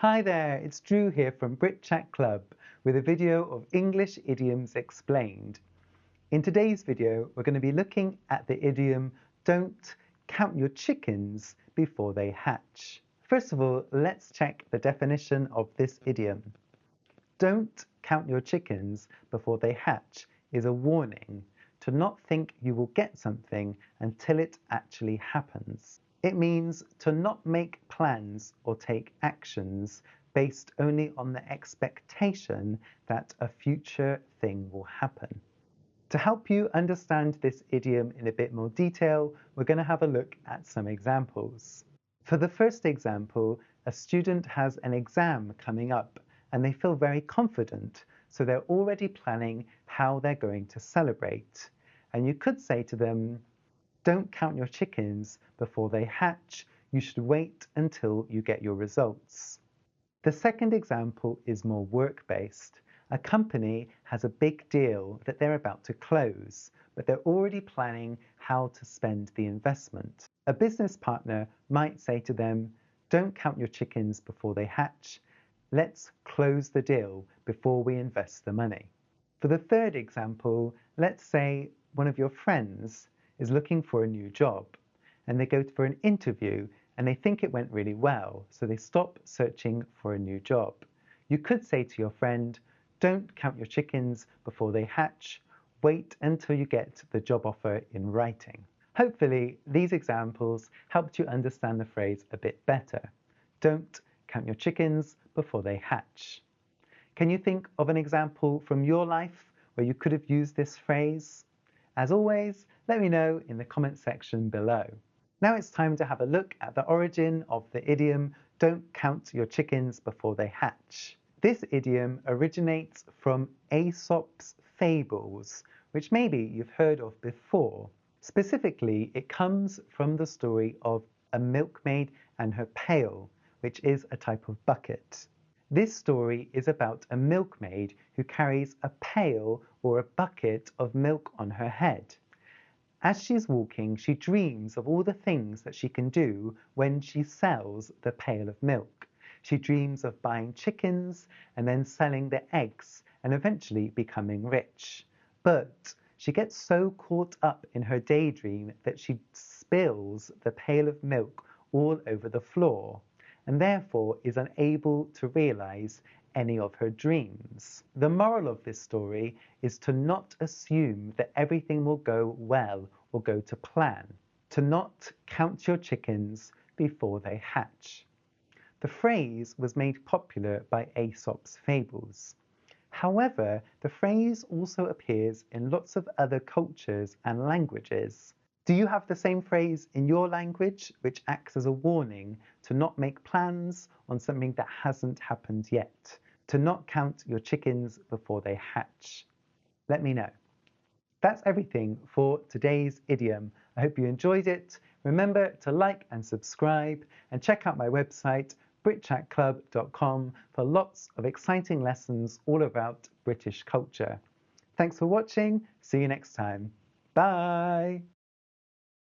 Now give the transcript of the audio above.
Hi there, it's Drew here from Brit Chat Club with a video of English Idioms Explained. In today's video, we're going to be looking at the idiom, don't count your chickens before they hatch. First of all, let's check the definition of this idiom. Don't count your chickens before they hatch is a warning to not think you will get something until it actually happens. It means to not make plans or take actions based only on the expectation that a future thing will happen. To help you understand this idiom in a bit more detail, we're going to have a look at some examples. For the first example, a student has an exam coming up and they feel very confident, so they're already planning how they're going to celebrate. And you could say to them, don't count your chickens before they hatch. You should wait until you get your results. The second example is more work-based. A company has a big deal that they're about to close, but they're already planning how to spend the investment. A business partner might say to them, don't count your chickens before they hatch. Let's close the deal before we invest the money. For the third example, let's say one of your friends is looking for a new job and they go for an interview and they think it went really well, so they stop searching for a new job. You could say to your friend, don't count your chickens before they hatch. Wait until you get the job offer in writing. Hopefully, these examples helped you understand the phrase a bit better. Don't count your chickens before they hatch. Can you think of an example from your life where you could have used this phrase? As always, let me know in the comment section below. Now it's time to have a look at the origin of the idiom, don't count your chickens before they hatch. This idiom originates from Aesop's fables, which maybe you've heard of before. Specifically, it comes from the story of a milkmaid and her pail, which is a type of bucket. This story is about a milkmaid who carries a pail or a bucket of milk on her head. As she's walking, she dreams of all the things that she can do when she sells the pail of milk. She dreams of buying chickens and then selling the eggs and eventually becoming rich. But she gets so caught up in her daydream that she spills the pail of milk all over the floor, and therefore is unable to realize any of her dreams. The moral of this story is to not assume that everything will go well or go to plan. To not count your chickens before they hatch. The phrase was made popular by Aesop's fables. However, the phrase also appears in lots of other cultures and languages. Do you have the same phrase in your language, which acts as a warning to not make plans on something that hasn't happened yet? To not count your chickens before they hatch? Let me know. That's everything for today's idiom. I hope you enjoyed it. Remember to like and subscribe and check out my website, britchatclub.com, for lots of exciting lessons all about British culture. Thanks for watching. See you next time. Bye.